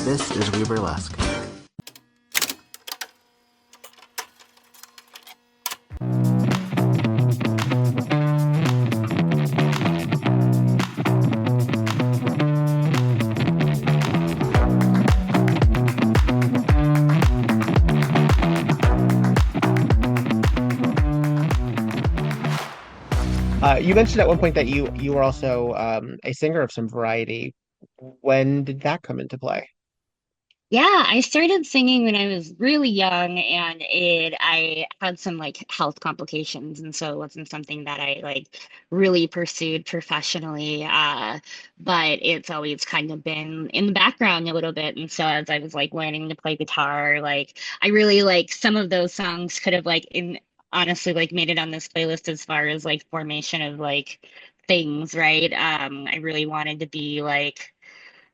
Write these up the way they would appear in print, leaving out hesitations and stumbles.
This is We Burlesque. You mentioned at one point that you were also a singer of some variety. When did that come into play? Yeah, I started singing when I was really young and I had some like health complications and so it wasn't something that I like really pursued professionally. But it's always kind of been in the background a little bit. And so as I was like learning to play guitar, like I really like some of those songs could have like in honestly like made it on this playlist as far as like formation of like things, right? I really wanted to be like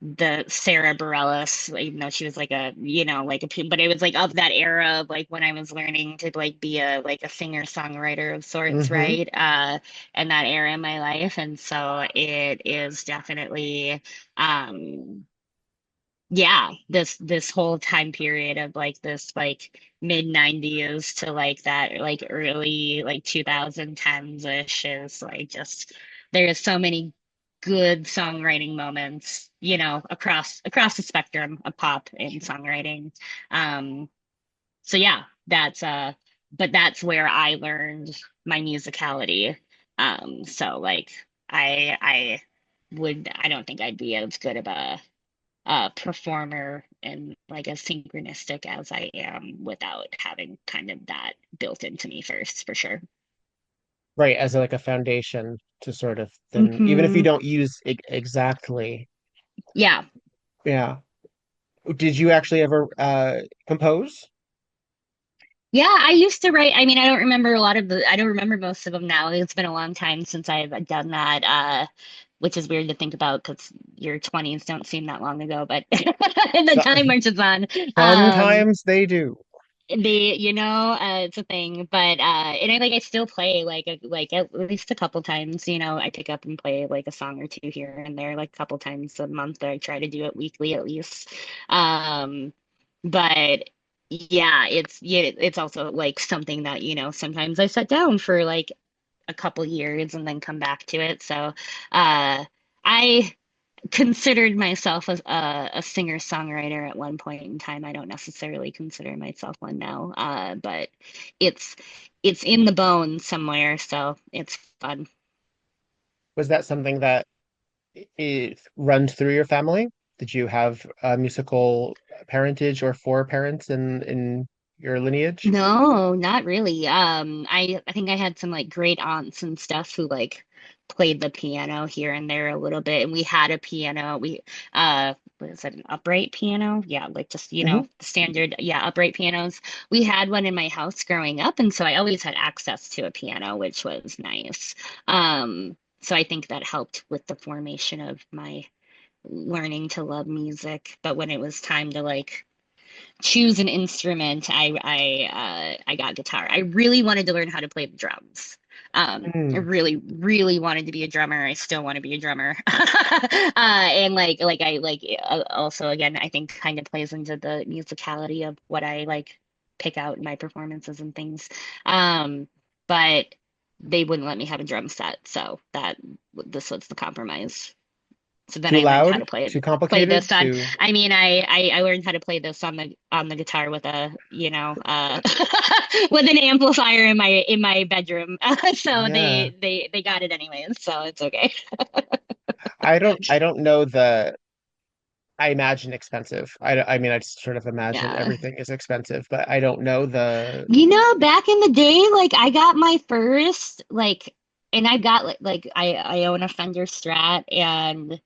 the Sarah Bareilles, even though she was like a, like but it was like of that era of like when I was learning to like be a like a singer-songwriter of sorts, Hmm. right? And that era in my life. And so it is definitely um yeah, this whole time period of like this like mid 90s to like that like early like 2010s ish is like just there's so many good songwriting moments, across the spectrum of pop and songwriting. Um, so yeah, but that's where I learned my musicality. So like I don't think I'd be as good of a performer and like as synchronistic as I am without having kind of that built into me first, for sure. Right, as like a foundation to sort of then, even if you Hmm. don't use it exactly. Yeah. Yeah. Did you actually ever compose? Yeah, I used to write. I mean, I don't remember most of them now. It's been a long time since I've done that, which is weird to think about because your 20s don't seem that long ago, but the So, time marches on. Um, sometimes they do. it's a thing, but and I still play like at least a couple times, I pick up and play like a song or two here and there, like a couple times a month. I try to do it weekly at least. Um, but it's also like something that, sometimes I set down for like a couple years and then come back to it. So I considered myself as a singer-songwriter at one point in time. I don't necessarily consider myself one now, but it's it's in the bones somewhere, so it's fun. Was that something that it runs through your family? Did you have a musical parentage or foreparents in your lineage? No, not really. I think I had some like great aunts and stuff who like played the piano here and there a little bit, and we had a piano. What is it, an upright piano? Yeah, like just, Hmm. the standard, yeah, upright pianos. We had one in my house growing up, and so I always had access to a piano, which was nice. So I think that helped with the formation of my learning to love music. But when it was time to like choose an instrument, I got guitar. I really wanted to learn how to play the drums. I Mm. really, really wanted to be a drummer. I still want to be a drummer. And also again, I think kind of plays into the musicality of what I like pick out in my performances and things. But they wouldn't let me have a drum set, so this was the compromise. So then Too I learned how loud? to play Too play complicated? this on. Too, I mean, I learned how to play this on the guitar with a with an amplifier in my bedroom. So yeah. they got it anyways. So it's okay. I don't know I imagine expensive. I mean, I just sort of imagine Yeah. everything is expensive, but I don't know Back in the day, like I got my first and I got I own a Fender Strat, and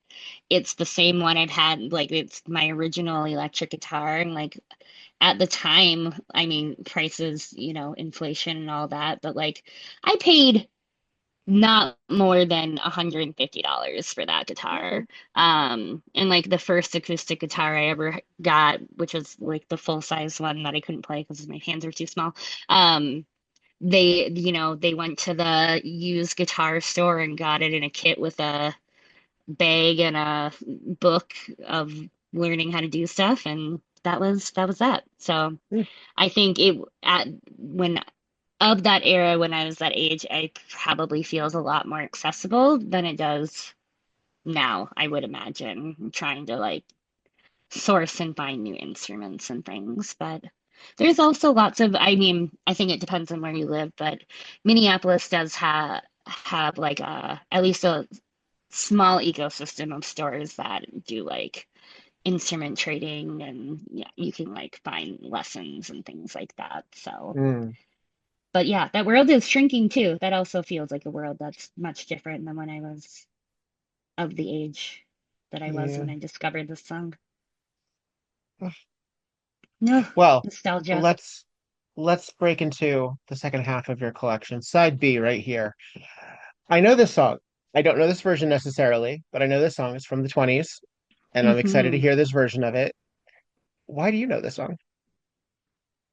it's the same one I've had, like it's my original electric guitar, and like at the time, I mean, prices, inflation and all that, but like I paid not more than $150 for that guitar. And like the first acoustic guitar I ever got, which was like the full size one that I couldn't play because my hands are too small. Um, they went to the used guitar store and got it in a kit with a bag and a book of learning how to do stuff, and that was that. So Mm, I think it at when of that era when I was that age, it probably feels a lot more accessible than it does now, I would imagine, trying to like source and find new instruments and things. But there's also lots of, I mean, I think it depends on where you live, but Minneapolis does have like at least a small ecosystem of stores that do like instrument trading, and yeah, you can like find lessons and things like that. So, mm, but yeah, that world is shrinking too. That also feels like a world that's much different than when I was of the age that I was when yeah. I discovered this song. No, Well, nostalgia. let's let's break into the second half of your collection. Side B right here. I know this song. I don't know this version necessarily, but I know this song is from the 20s, and I'm excited to Hmm. hear this version of it. Why do you know this song?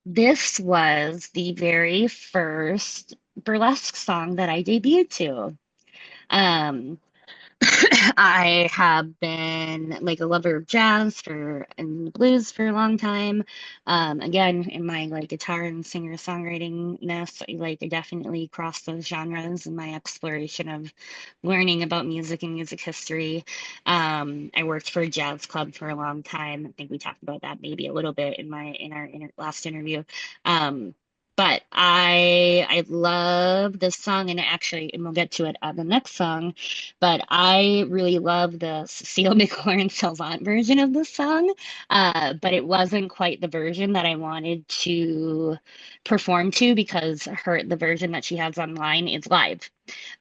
This was the very first burlesque song that I debuted to. Um, I have been like a lover of jazz for and blues for a long time. Again, in my like guitar and singer-songwriting ness, like I definitely cross those genres in my exploration of learning about music and music history. I worked for a jazz club for a long time. I think we talked about that maybe a little bit in our last interview. Um, but I love this song, and actually, and we'll get to it on the next song. But I really love the Cecile McLorin Salvant version of this song. But it wasn't quite the version that I wanted to perform to, because the version that she has online is live.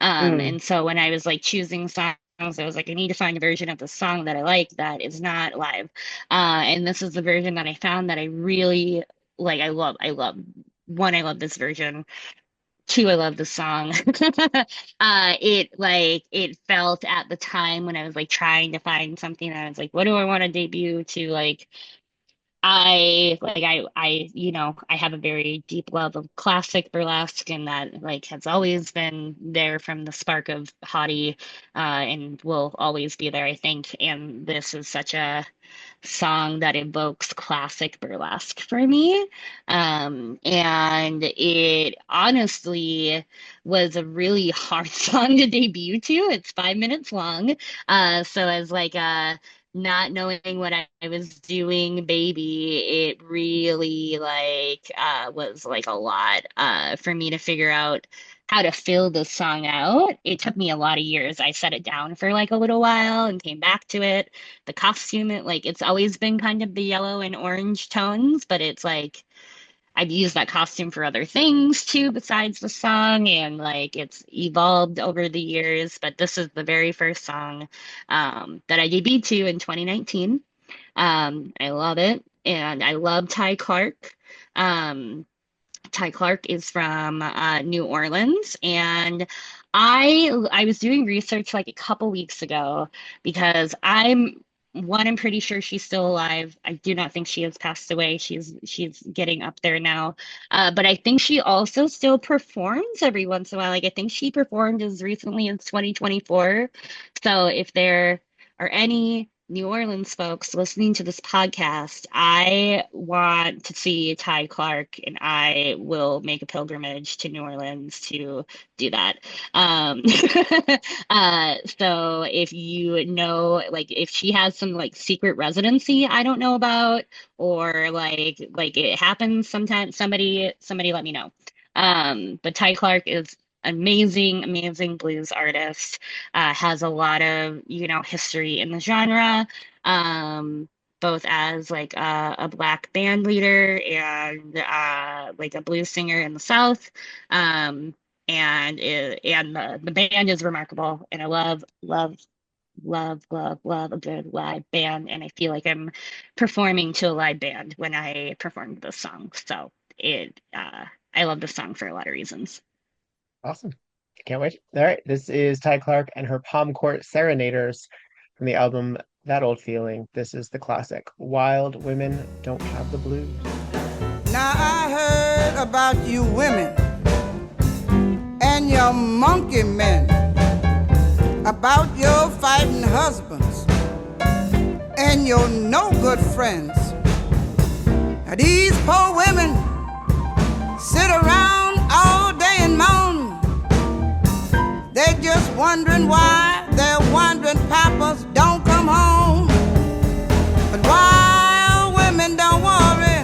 Mm, And so when I was like choosing songs, I was like, I need to find a version of the song that I like that is not live. And this is the version that I found that I really like. I love one, I love this version. Two, I love the song. It felt at the time when I was like trying to find something, I was like, what do I want to debut to? Like I have a very deep love of classic burlesque, and that like has always been there from the spark of Haughty, and will always be there, I think. And this is such a song that evokes classic burlesque for me. And it honestly was a really hard song to debut to. It's 5 minutes long. So as like a not knowing what I was doing, baby, it really like was like a lot for me to figure out how to fill the song out. It took me a lot of years. I set it down for like a little while and came back to it. The costume, it's always been kind of the yellow and orange tones, but it's like I've used that costume for other things too besides the song, and like it's evolved over the years. But this is the very first song that I debuted to in 2019. I love it, and I love Ty Clark. Um, Ty Clark is from New Orleans, and I was doing research like a couple weeks ago, because I'm pretty sure she's still alive. I do not think she has passed away. She's getting up there now, but I think she also still performs every once in a while. Like I think she performed as recently as 2024. So if there are any New Orleans folks listening to this podcast, I want to see Ty Clark, and I will make a pilgrimage to New Orleans to do that. Um, so if you know, like, if she has some like secret residency I don't know about, or like it happens sometimes, somebody let me know. But Ty Clark is amazing, amazing blues artist. Has a lot of, history in the genre, um, both as like a black band leader and like a blues singer in the South. Um, and the band is remarkable, and I love a good live band, and I feel like I'm performing to a live band when I performed this song. So I love this song for a lot of reasons. awesome. Can't wait. All right, this is Ty Clark and her Palm Court Serenaders from the album That Old Feeling. This is the classic Wild Women Don't Have the Blues. Now I heard about you women and your monkey men, about your fighting husbands and and your no good friends. Now these poor women sit around all day and moan. They're just wondering why their wandering papas don't come home. But wild women don't worry.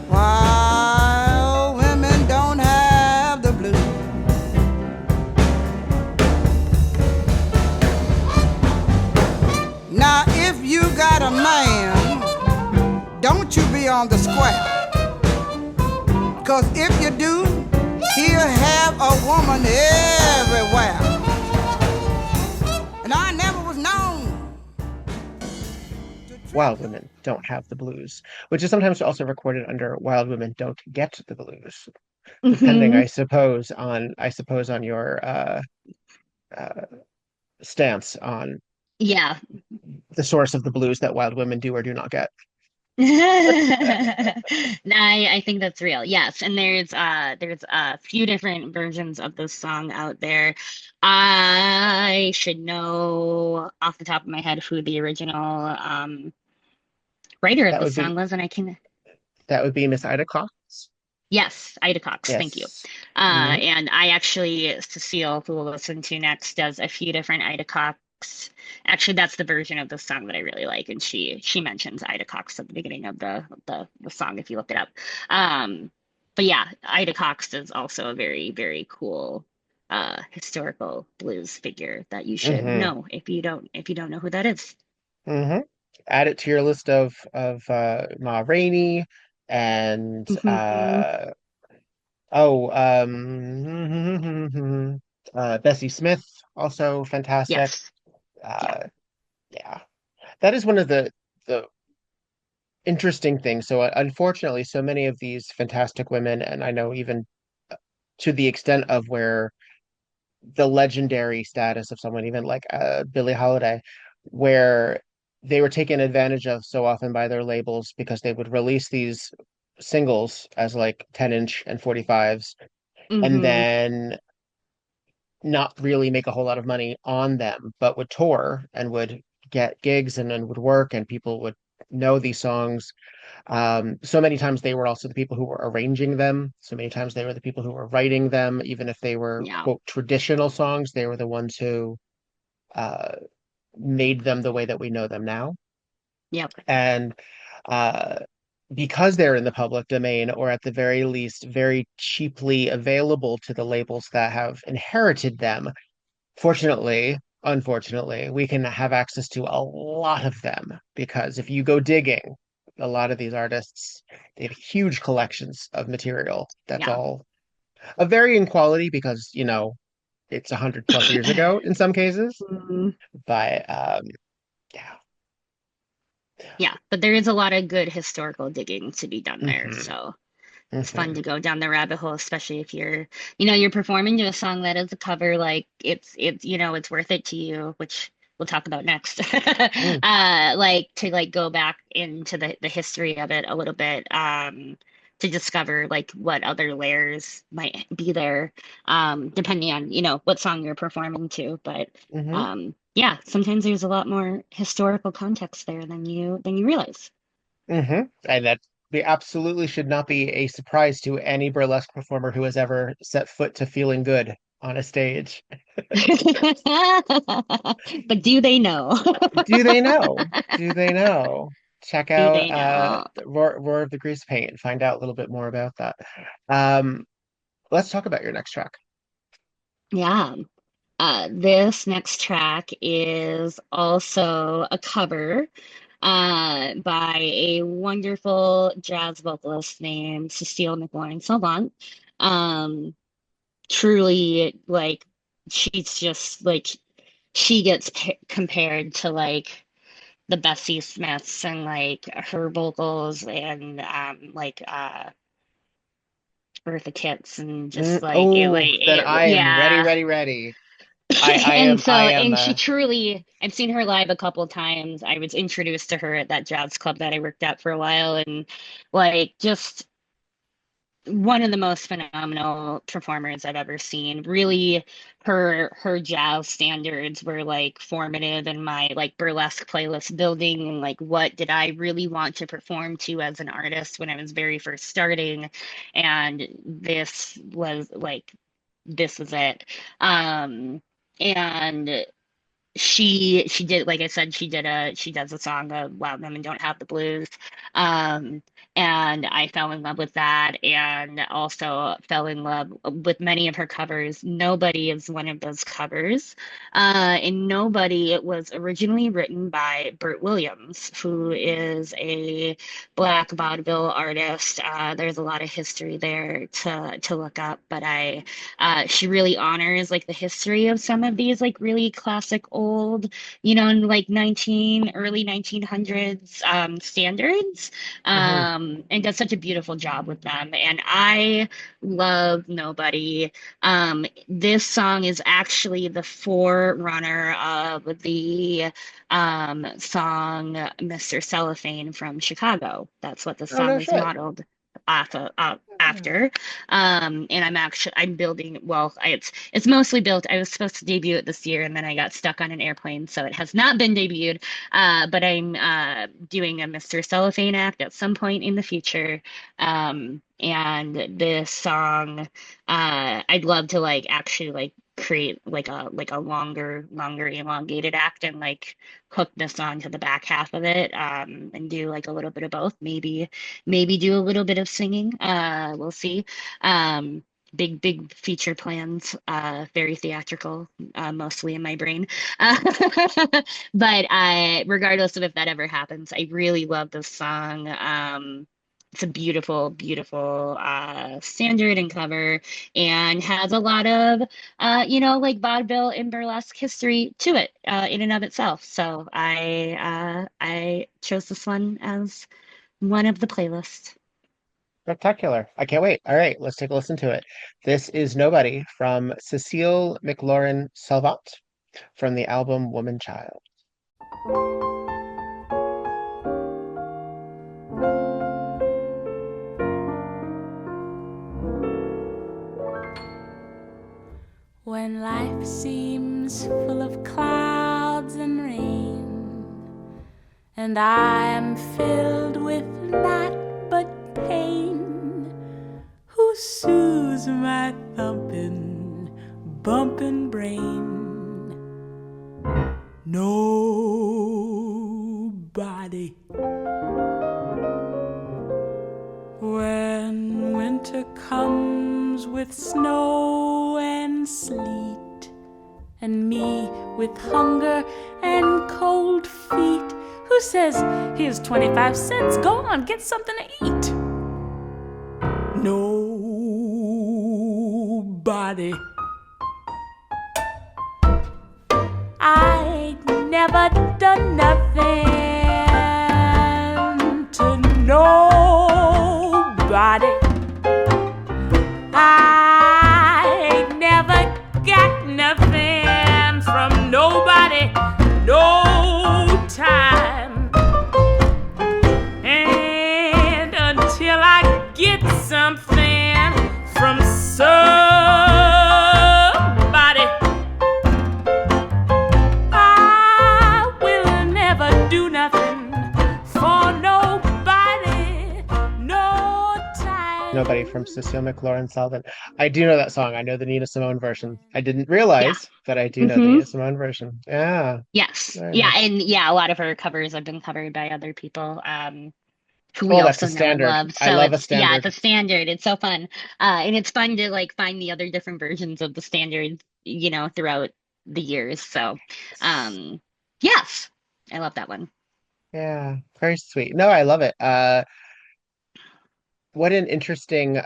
Wild women don't have the blues. Now if you got a man, don't you be on the square. 'Cause if you do, he'll have a woman everywhere. And I never was known to Wild drink. Women Don't Have the Blues, which is sometimes also recorded under Wild Women Don't Get the Blues, depending, Hmm. I suppose on your uh, stance on Yeah. the source of the blues that wild women do or do not get. I think that's real. Yes, and there's a few different versions of this song out there. I should know off the top of my head who the original writer of That this would be song was, and I can Miss Ida Cox. yes, Ida Cox, thank you. Yes. Hmm. And I actually, Cecile, who we'll listen to next, does a few different Ida Cox. Actually, that's the version of the song that I really like, and she mentions Ida Cox at the beginning of the song if you look it up. Um, but yeah, Ida Cox is also a very, very cool historical blues figure that you should Hmm. know if you don't know who that is. Hmm. Add it to your list of Ma Rainey and Hmm. oh Bessie Smith, also fantastic. Yes. Yeah. Uh yeah. That is one of the interesting things. So unfortunately, so many of these fantastic women, and I know even to the extent of where the legendary status of someone, even like Billie Holiday, where they were taken advantage of so often by their labels because they would release these singles as like 10-inch and 45s and Hmm. then not really make a whole lot of money on them, but would tour and would get gigs and then would work and people would know these songs. So many times they were also the people who were arranging them. So many times they were the people who were writing them, even if they were, Yeah. quote, traditional songs, they were the ones who uh, made them the way that we know them now. Yep. And uh, because they're in the public domain, or at the very least, very cheaply available to the labels that have inherited them, fortunately, unfortunately, we can have access to a lot of them because if you go digging, a lot of these artists, they have huge collections of material that's Yeah. all of varying quality because, it's 100 plus years ago in some cases. Mhm. But yeah. Yeah, but there is a lot of good historical digging to be done there. Hmm. So it's fun Hmm. to go down the rabbit hole, especially if you're performing to a song that is a cover, like it's worth it to you, which we'll talk about next. Mm. Like to like go back into the history of it a little bit, to discover like what other layers might be there, depending on, what song you're performing to. But Hmm. yeah, sometimes there's a lot more historical context there than you realize. Hmm. And that we absolutely should not be a surprise to any burlesque performer who has ever set foot to feeling good on a stage. But do they know? Do they know? Do they know? Check Do out they know? the Roar of the Grease Paint and find out a little bit more about that. Um, let's talk about your next track. Yeah. This next track is also a cover by a wonderful jazz vocalist named Cecile McLorin Salvant. Um, Truly, like, she's just like, she gets compared to like the Bessie Smiths and like her vocals and Eartha Kitt's and just like Oh, then I am ready, yeah. ready, ready. I And am so, I am and she truly, I've seen her live a couple times. I was introduced to her at that jazz club that I worked at for a while, and like just one of the most phenomenal performers I've ever seen. Really, her jazz standards were like formative in my like burlesque playlist building and like what did I really want to perform to as an artist when I was very first starting. And this was it. And she did, like I said, she does a song of Wild Women Don't Have the Blues. um and I fell in love with that, and also fell in love with many of her covers. Nobody is one of those covers. And Nobody, it was originally written by Bert Williams, who is a black vaudeville artist. There's a lot of history there to look up, but I she really honors like the history of some of these like really classic old, like early 1900s standards, Hmm. and does such a beautiful job with them. And I love Nobody. This song is actually the forerunner of the song Mr. Cellophane from Chicago. That's what the Oh, song no is shit. modeled after. And I'm building, well, it's mostly built. I was supposed to debut it this year and then I got stuck on an airplane, so it has not been debuted. But I'm doing a Mr. Cellophane act at some point in the future. And this song, I'd love to like actually like create like a longer elongated act and like hook this on to the back half of it, and do like a little bit of both, maybe do a little bit of singing. We'll see. um big feature plans, very theatrical, mostly in my brain. uh, but regardless of if that ever happens, I really love this song. It's a beautiful standard and cover, and has a lot of like vaudeville and burlesque history to it, in and of itself. So I chose this one as one of the playlists. Spectacular. I can't wait. All right, let's take a listen to it. This is Nobody from Cecile McLorin Salvant from the album Woman Child. When life seems full of clouds and rain, and I am filled with naught but pain, who soothes my thumping, bumping brain? Nobody. When winter comes with snow and sleet, and me with hunger and cold feet, who says, "Here's 25 cents, go on, get something to eat"? Nobody. I ain't never done nothing to nobody. I ain't never got nothing from nobody, no time. And until I get something from somebody, I will never do nothing for nobody, no time. Nobody from Cecile McLorin Salvant. I do know that song. I know the Nina Simone version. I didn't Yeah. realize, but I do know the Hmm. Nina Simone version. Yeah, Yes. very Yeah. nice. And yeah, a lot of her covers have been covered by other people, who we Oh, that's also a know and standard. love. I So love a it's standard. a standard. It's so fun. And it's fun to like find the other different versions of the standard, throughout the years. So, um, yes, I love that one. Yeah, very sweet. No, I love it. What an interesting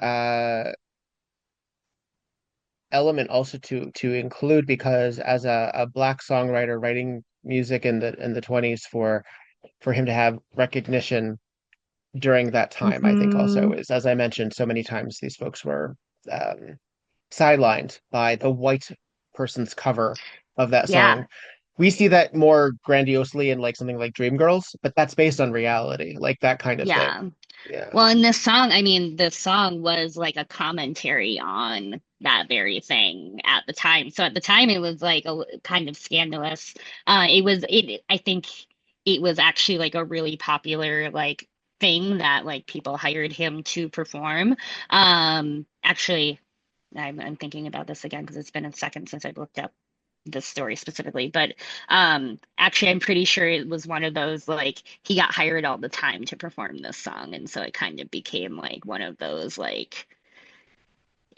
element also to include, because as a black songwriter writing music in the 20s, for him to have recognition during that time, I think also Hmm. is, as I mentioned, so many times these folks were um, sidelined by the white person's cover of that Yeah. song. We see that more grandiosely in like something like Dreamgirls, but that's based on reality, like that kind of thing. Yeah. Yeah. Well, in this song, I mean, the song was like a commentary on that very thing at the time. So at the time, it was like kind of scandalous. I think it was actually like a really popular like thing that like people hired him to perform. Actually, I'm thinking about this again because it's been a second since I've looked up this story specifically, but actually I'm pretty sure it was one of those like he got hired all the time to perform this song, and so it kind of became like one of those like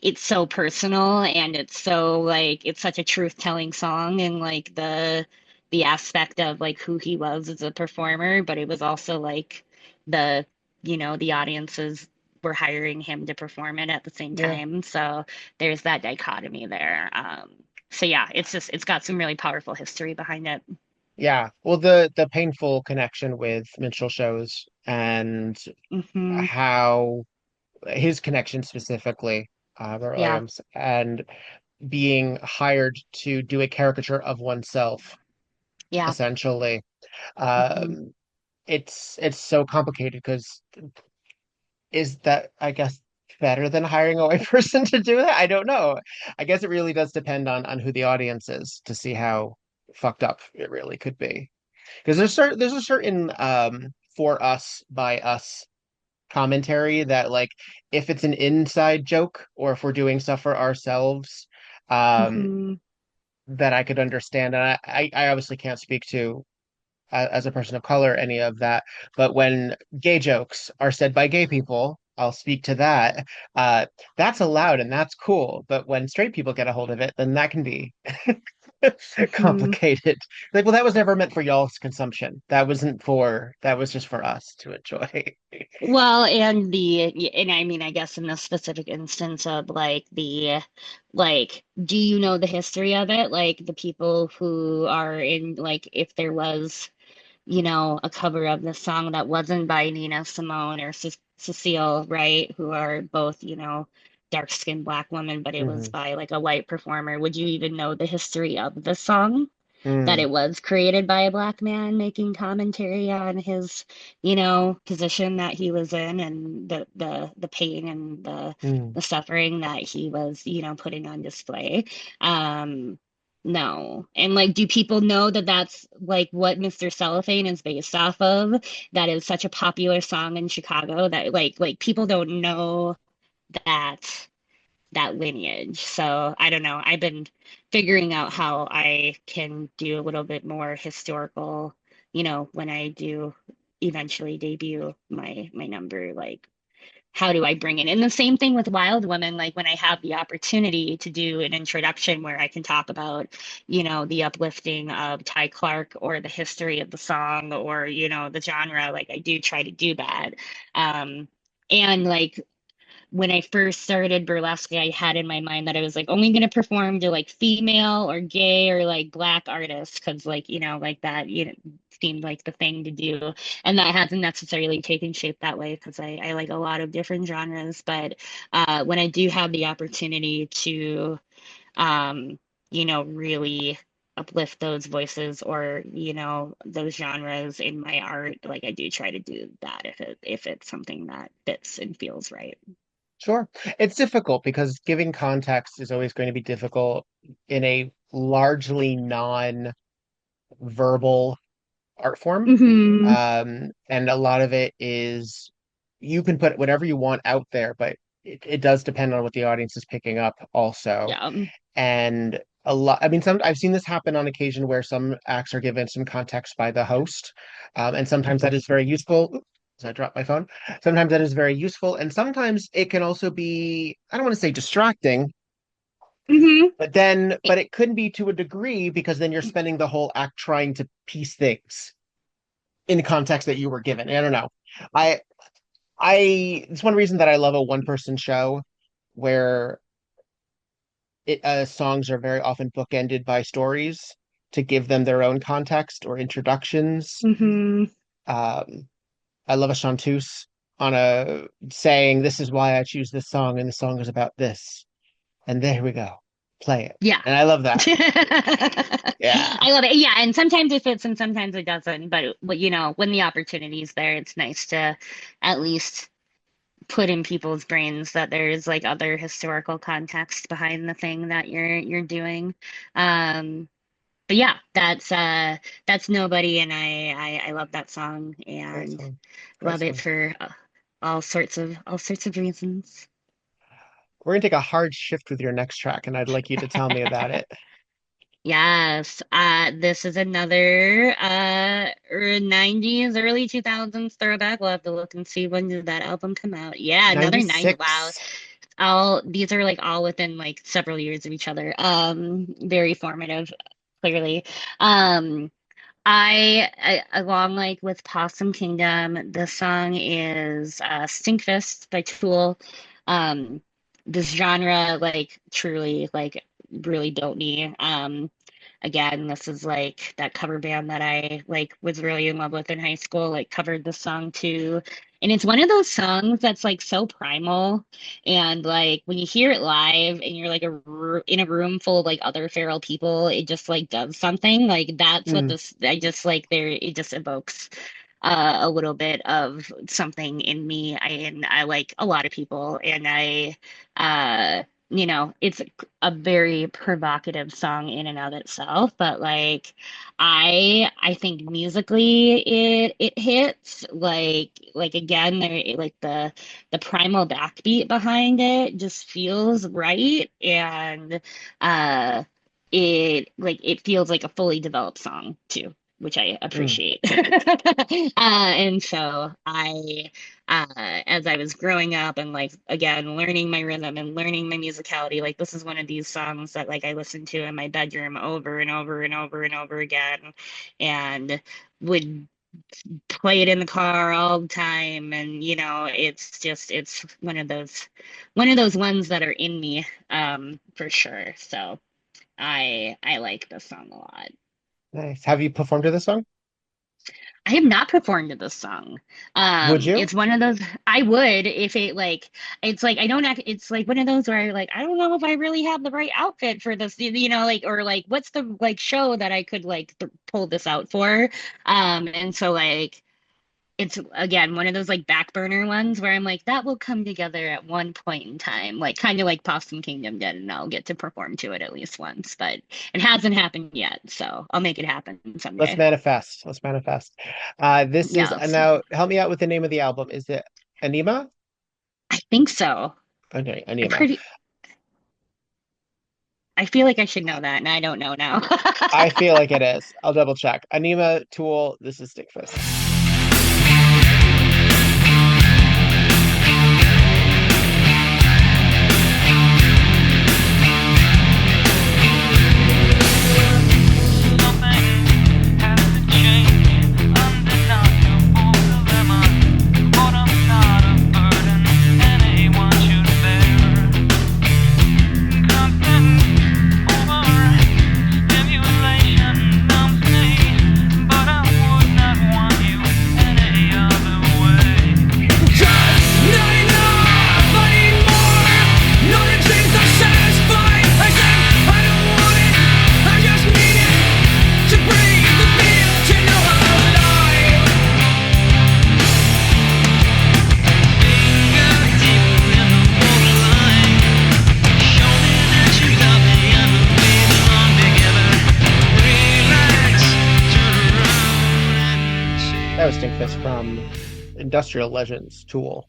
it's so personal and it's so like it's such a truth-telling song and like the aspect of like who he was as a performer, but it was also like the the audiences were hiring him to perform it at the same Yeah. time. So there's that dichotomy there. So yeah, it's got some really powerful history behind it. Yeah. Well, the painful connection with minstrel shows and Hmm. how his connection specifically, Robert Yeah. Williams, and being hired to do a caricature of oneself, Yeah. essentially. Hmm. Um, it's so complicated because is that, I guess, better than hiring a white person to do that? I don't know. I guess it really does depend on who the audience is to see how fucked up it really could be. Because there's a certain for us by us commentary that like if it's an inside joke or if we're doing stuff for ourselves, um, Hmm. that I could understand. And I obviously can't speak to as a person of color any of that. But when gay jokes are said by gay people, I'll speak to that. That's allowed and that's cool. But when straight people get a hold of it, then that can be Hmm. complicated. Like, well, that was never meant for y'all's consumption. That was just for us to enjoy. Well, and I mean, I guess in this specific instance of like do you know the history of it? Like the people who are in, like, if there was, a cover of the song that wasn't by Nina Simone or Cecile, right? Who are both, dark-skinned black women, but it was Hmm. by like a white performer. Would you even know the history of the song? That Mm, it was created by a black man making commentary on his, position that he was in and the pain and mm. the suffering that he was, putting on display. Um, no. And like, do people know that that's like what Mr. Cellophane is based off of? That is such a popular song in Chicago that like people don't know that lineage. So I don't know. I've been figuring out how I can do a little bit more historical, when I do eventually debut my number, like how do I bring it? And the same thing with Wild Women, like when I have the opportunity to do an introduction where I can talk about, the uplifting of Ty Clark or the history of the song or, the genre, like I do try to do that. Um, and like when I first started burlesque, I had in my mind that I was like only going to perform to like female or gay or like black artists because like like that seemed like the thing to do, and that hasn't necessarily taken shape that way because I like a lot of different genres. But when I do have the opportunity to um, really uplift those voices or those genres in my art, like I do try to do that if it's something that fits and feels right. Sure. It's difficult because giving context is always going to be difficult in a largely non-verbal art form. Hmm. And a lot of it is you can put whatever you want out there, but it does depend on what the audience is picking up also. Yeah. And a lot, I mean, I've seen this happen on occasion where some acts are given some context by the host. And sometimes that is very useful. Oops, I dropped my phone. Sometimes that is very useful. And sometimes it can also be, I don't want to say distracting, Hmm. but it couldn't be to a degree because then you're spending the whole act trying to piece things in the context that you were given. I don't know. I it's one reason that I love a one person show where songs are very often bookended by stories to give them their own context or introductions. Hmm. Um, I love a chanteuse on a saying, "This is why I choose this song, and the song is about this." And there we go, play it, Yeah. and I love that. Yeah, I love it. Yeah, and sometimes it fits and sometimes it doesn't. But when the opportunity is there, it's nice to at least put in people's brains that there's like other historical context behind the thing that you're doing. Um, but yeah, that's Nobody, and I love that song Great and song. Great love it song. for all sorts of reasons. We're gonna take a hard shift with your next track, and I'd like you to tell me about it. Yes, this is another 90s, early 2000s throwback. We'll have to look and see when did that album come out. Yeah, another 90. Wow. 96. All these are like all within like several years of each other. Very formative, clearly. Um, I along like with Possum Kingdom, the song is Stinkfist by Tool. Um, this genre like truly like really dope me. Again, this is like that cover band that I like was really in love with in high school, like covered the song too. And it's one of those songs that's like so primal, and like when you hear it live and you're like in a room full of like other feral people, it just like does something. Like that's what Mm, this I just like there it just evokes a little bit of something in me. And I like a lot of people, and uh it's a very provocative song in and of itself, but like I think musically it hits like again there like the primal backbeat behind it just feels right, and uh it feels like a fully developed song too, which I mm. appreciate. And so as I was growing up and like again learning my rhythm and learning my musicality, like this is one of these songs that like I listened to in my bedroom over and over and over and over again, and would play it in the car all the time. And it's just it's one of those ones that are in me, for sure. So I like this song a lot. Nice. Have you performed to this song? I have not performed to this song. Would you? It's one of those I would if it like it's like I don't act it's like one of those where I like I don't know if I really have the right outfit for this, like or like what's the like show that I could like pull this out for. And so like it's again one of those like back burner ones where I'm like that will come together at one point in time, like kind of like Possum Kingdom did, and I'll get to perform to it at least once, but it hasn't happened yet, so I'll make it happen Let's someday. manifest. Let's manifest. This is Yes, now help me out with the name of the album. Is it Anima? I think so. Okay, I'm Anima. pretty. I feel like I should know that, and I don't know now. I feel like it is. I'll double check. Anima Tool. This is Stickfist. That was Stinkfist from Industrial Legends Tool.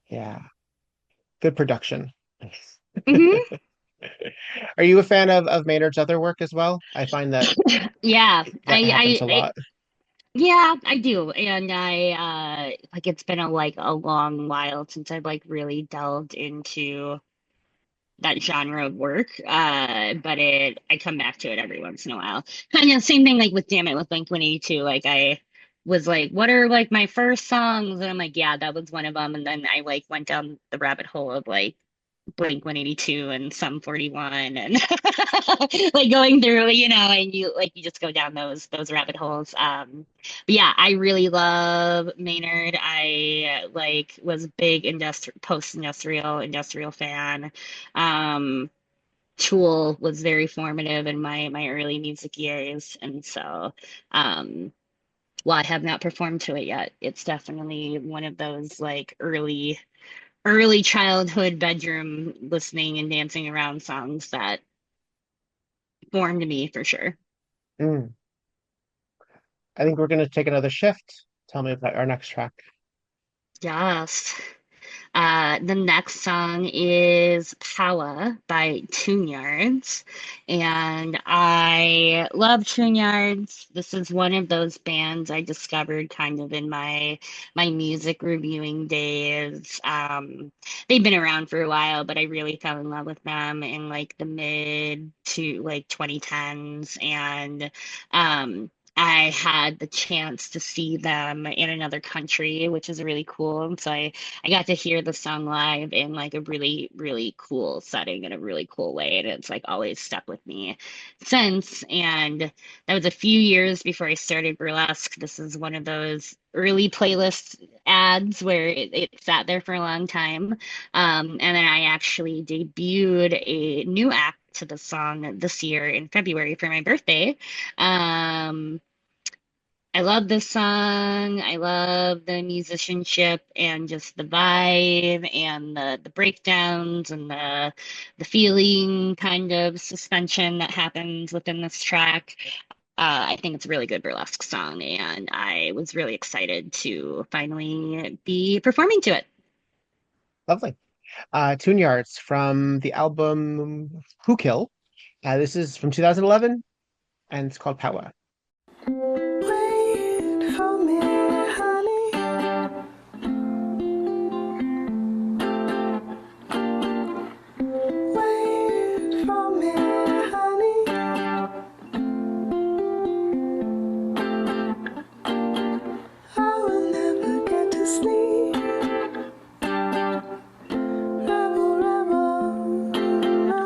Yeah, good production. Hmm. Are you a fan of Maynard's other work as well? I find that Yeah, that happens a lot. yeah, I do, and like it's been a long while since I've like really delved into that genre of work. But I come back to it every once in a while. Kind of same thing like with Damn It with Blink 182. Like I was like, what are like my first songs? And I'm like, yeah, that was one of them. And then I like went down the rabbit hole of like Blink 182 and Sum 41 and like going through, and you just go down those rabbit holes. But yeah, I really love Maynard. I like was a big industrial fan. Um, Tool was very formative in my early music years, and so um while I have not performed to it yet, it's definitely one of those like early childhood bedroom listening and dancing around songs that formed me for sure. Mm. I think we're going to take another shift. Tell me about our next track. Yes. The next song is Power by Yards, and I love Yards. This is one of those bands I discovered kind of in my music reviewing days. They've been around for a while, but I really fell in love with them in like the mid to like 2010s, and I had the chance to see them in another country, which is really cool. And so I got to hear the song live in like a really, really cool setting in a really cool way. And it's like always stuck with me since. And that was a few years before I started burlesque. This is one of those early playlist ads where it sat there for a long time. And then I actually debuted a new act to the song this year in February for my birthday. Um, I love this song. I love the musicianship and just the vibe and the breakdowns and the feeling kind of suspension that happens within this track. I think it's a really good burlesque song, and I was really excited to finally be performing to it. Lovely. Tune Yards from the album Who Kill. This is from 2011 and it's called Power. Wait for me, honey. Wait for me, honey. I will never get to sleep. Rebel, rebel, no,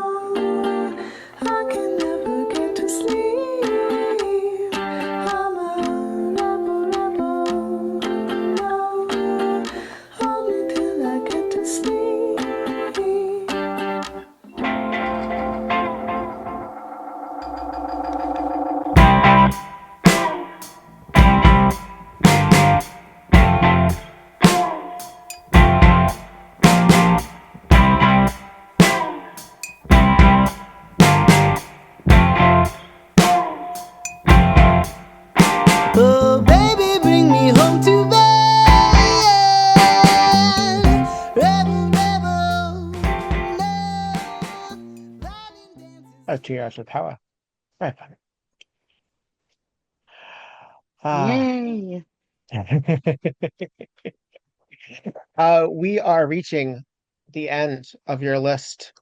I can never get to sleep. I'm a rebel, rebel, no, hold me till I get to sleep. Oh, baby, bring me home to bed. Rebel, rebel, no. That's 2 Yards with Power. Right fun. Yay. We are reaching the end of your list,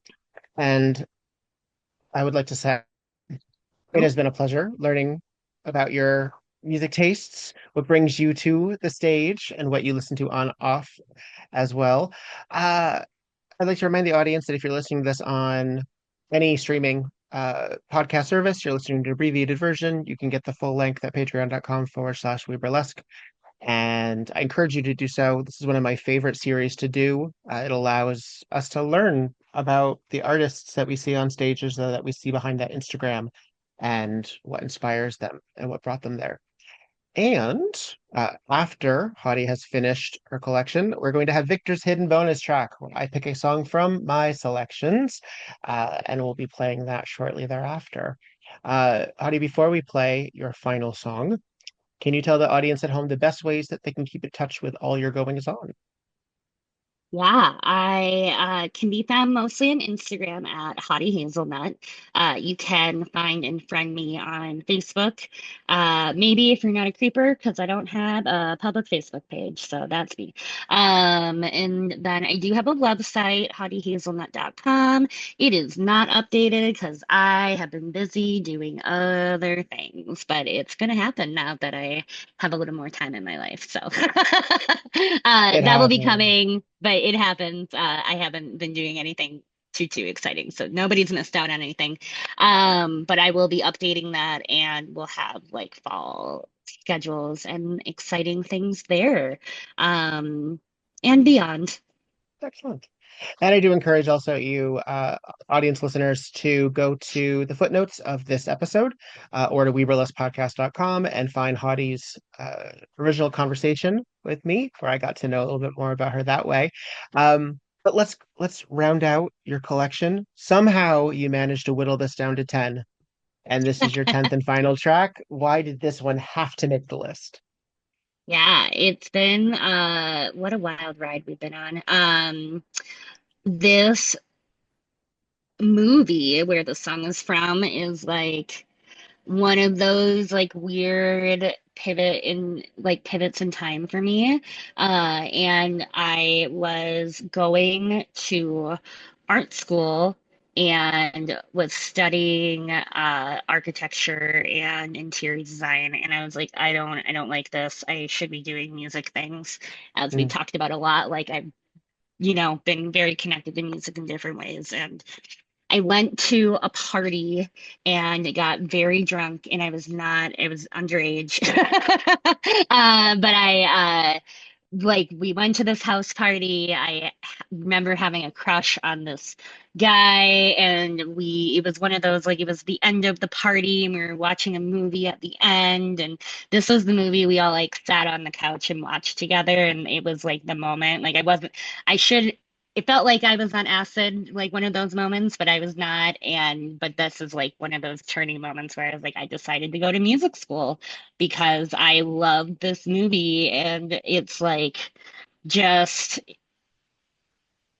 and I would like to say it has been a pleasure learning about your music tastes, what brings you to the stage, and what you listen to on off as well. Uh, I'd like to remind the audience that if you're listening to this on any streaming podcast service, you're listening to the abbreviated version, you can get the full length at patreon.com/weburlesque. And I encourage you to do so. This is one of my favorite series to do. It allows us to learn about the artists that we see on stages, that we see behind that Instagram, and what inspires them and what brought them there. And after Haughty has finished her collection, we're going to have Viktor's hidden bonus track, where I pick a song from my selections, and we'll be playing that shortly thereafter. Haughty, before we play your final song, can you tell the audience at home the best ways that they can keep in touch with all your goings on? Yeah, I can be found mostly on Instagram at Haughty Hazelnut. You can find and friend me on Facebook. Maybe if you're not a creeper, because I don't have a public Facebook page, so that's me. And then I do have a website, haughtyhazelnut.com. It is not updated because I have been busy doing other things, but it's gonna happen now that I have a little more time in my life. So It that will be happened. coming, but it happens. I haven't been doing anything too exciting, so nobody's missed out on anything. But I will be updating that, and we'll have like fall schedules and exciting things there, and beyond. Excellent. And I do encourage also you, audience listeners, to go to the footnotes of this episode or to weberlesspodcast.com and find Haughtie's original conversation with me, where I got to know a little bit more about her that way. But let's round out your collection. Somehow you managed to whittle this down to 10, and this is your 10th and final track. Why did this one have to make the list? Yeah, it's been what a wild ride we've been on. This movie where the song is from is like one of those like weird pivots in time for me. And I was going to art school and was studying architecture and interior design. And I was like, I don't like this. I should be doing music things, as we Mm. talked about a lot. Like I've, been very connected to music in different ways. And I went to a party and got very drunk, and I was underage. But like, we went to this house party. Remember having a crush on this guy, and it was one of those, like, it was the end of the party, and we were watching a movie at the end. And this was the movie we all like sat on the couch and watched together. And it was like the moment, like, I should, it felt like I was on acid, like one of those moments, but I was not. But this is like one of those turning moments where I was like, I decided to go to music school because I loved this movie. And it's like, just,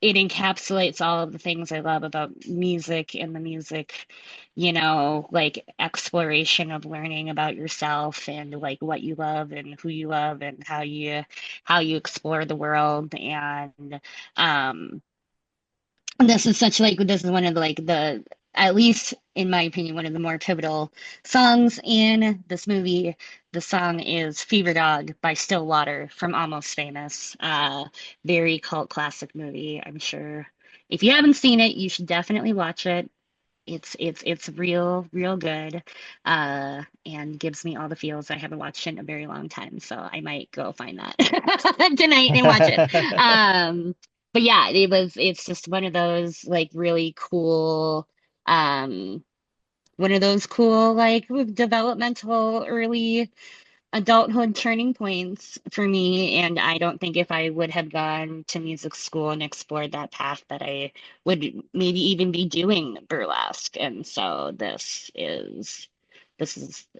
it encapsulates all of the things I love about music and the music, like exploration of learning about yourself and like what you love and who you love and how you explore the world. And um this is one of the, like, the, at least in my opinion, one of the more pivotal songs in this movie. The song is Fever Dog by Stillwater from Almost Famous. Very cult classic movie. I'm sure if you haven't seen it, you should definitely watch it. It's real good, and gives me all the feels. I haven't watched it in a very long time, so I might go find that tonight and watch it. But yeah, it's just one of those like really cool, um, one of those cool like developmental early adulthood turning points for me. And I don't think if I would have gone to music school and explored that path that I would maybe even be doing burlesque. And so this is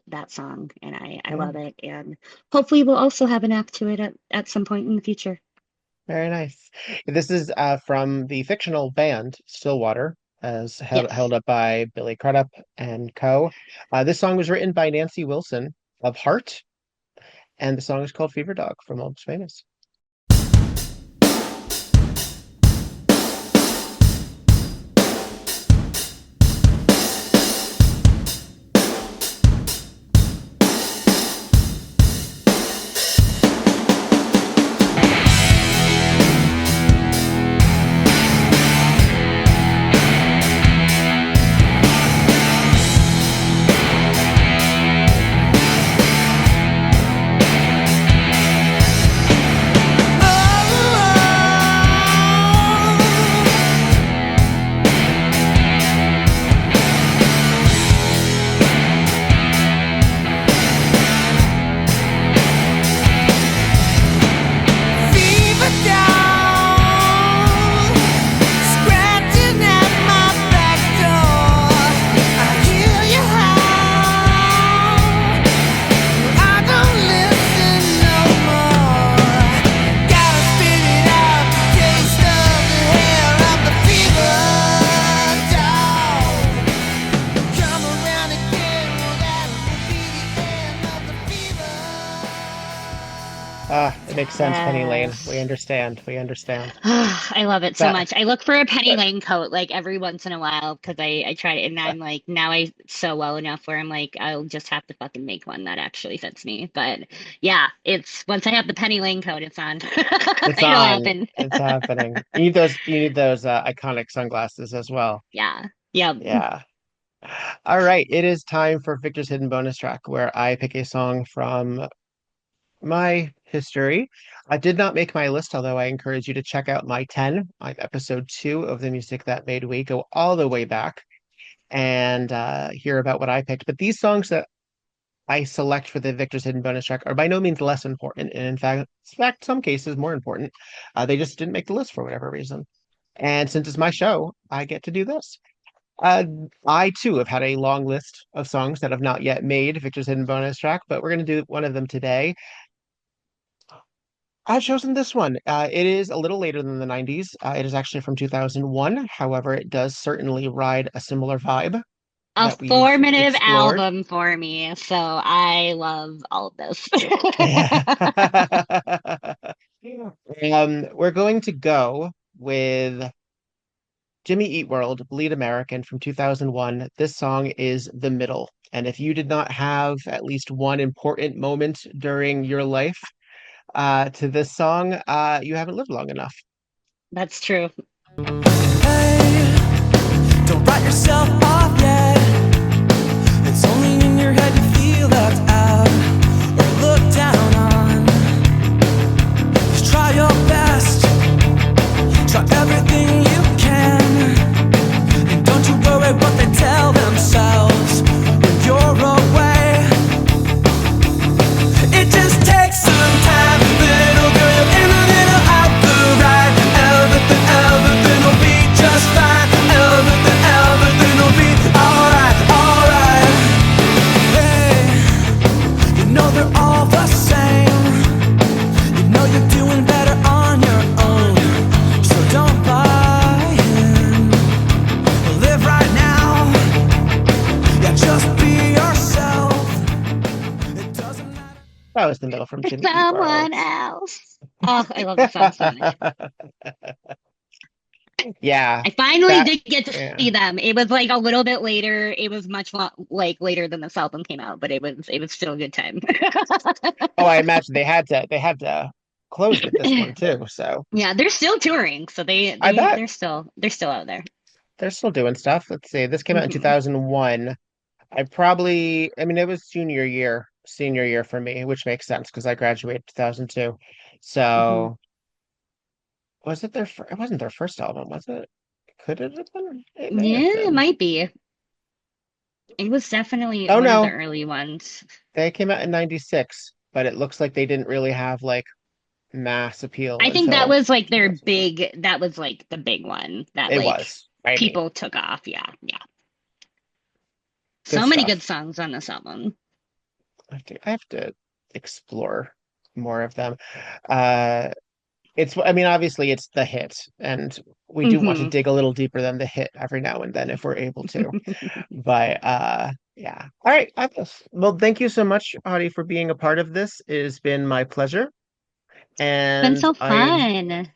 that song, and I Yeah, love it. And hopefully we'll also have an act to it at some point in the future. very nice. This is from the fictional band Stillwater, as Yes. held up by Billy Crudup and co. This song was written by Nancy Wilson of Heart, and the song is called Fever Dog from Almost Famous. Fever down, scratching at my back door. I hear you howl, I don't listen no more. Gotta spit it out, the taste of the hair of the fever dog. Come around again, well that will be the end of the fever. It makes sense, Penny Lane. We Yes. understand. We understand. I love it so That much. I look for a Penny Lane coat like every once in a while because I try it, and I'm like, now I sew well enough where I'm like, I'll just have to fucking make one that actually fits me. But yeah, it's once I have the Penny Lane coat, it's on. it's It'll on. happen. It's happening. You need those iconic sunglasses as well. Yeah. Yeah. Yeah. All right. It is time for Victor's Hidden Bonus Track, where I pick a song from my history. I did not make my list, although I encourage you to check out my 10. I'm episode 2 of the music that made we go all the way back and hear about what I picked. But these songs that I select for the Victor's Hidden Bonus Track are by no means less important, and in fact, some cases more important. They just didn't make the list for whatever reason. And since it's my show, I get to do this. Uh, I too have had a long list of songs that have not yet made Victor's Hidden Bonus Track, but we're going to do one of them today. I've chosen this one. It is a little later than the 90s. It is actually from 2001. However, it does certainly ride a similar vibe A that we've formative explored. album for me, so I love all of this. We're going to go with Jimmy Eat World, Bleed American from 2001. This song is The Middle. And if you did not have at least one important moment during your life to this song, you haven't lived long enough. That's true. Hey, don't write yourself off yet. It's only in your head you feel left out or looked down on. Just try your best. Try everything you can. And don't you worry what they tell themselves when you're away. It just takes some time, little girl. You're in a little out the right. Everything will be just fine. Everything will be alright, alright. Hey, you know they're all the same. You know you're doing better on your own. So don't buy in. Live right now. Yeah, just be yourself. It doesn't matter. That was The Middle from Jimmy Eat Someone World. else. Oh, I love the song so much. Yeah, I finally that, did get to yeah. see them. It was like a little bit later. It was much like later than this album came out, but it was still a good time. Oh, I imagine they had to close with this one too. So Yeah, they're still touring, so they I they bet they're still out there. they're still doing stuff. Let's see. This came out in Hmm 2001. I mean, it was senior year for me, which makes sense because I graduated 2002. hmm So was it it wasn't their first album, was it? Could it have been? It may have Yeah, it been. might be. It was definitely Oh one of the no, early ones. they came out in 96, but it looks like they didn't really have like mass appeal I think that until was like their 2001. big, that was like the big one that It like was, maybe. people took off. Yeah, yeah. Good So many good stuff. songs on this album. I have to explore more of them. Uh, I mean, obviously it's the hit, and we do want to Hmm dig a little deeper than the hit every now and then if we're able to. But yeah. All right. Well, thank you so much, Audie, for being a part of this. It has been my pleasure. Been And so fun.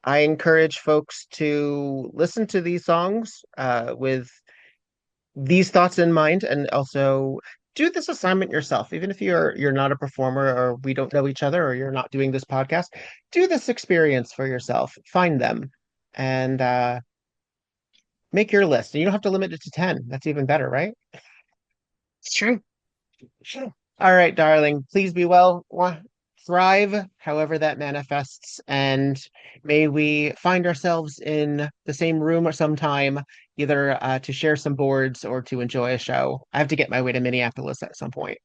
I encourage folks to listen to these songs with these thoughts in mind, and also do this assignment yourself. Even if you're not a performer, or we don't know each other, or you're not doing this podcast, do this experience for yourself. Find them and make your list. And you don't have to limit it to 10. That's even better, right? It's true. Sure. All right, darling. Please be well. Thrive, however that manifests, and may we find ourselves in the same room or sometime, either to share some boards or to enjoy a show. I have to get my way to Minneapolis at some point.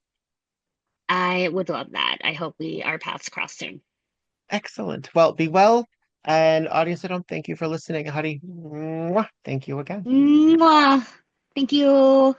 I would love that. I hope our paths cross soon. Excellent. Well, be well, and audience at home, thank you for listening. Howdy. Thank you again. Mwah. Thank you.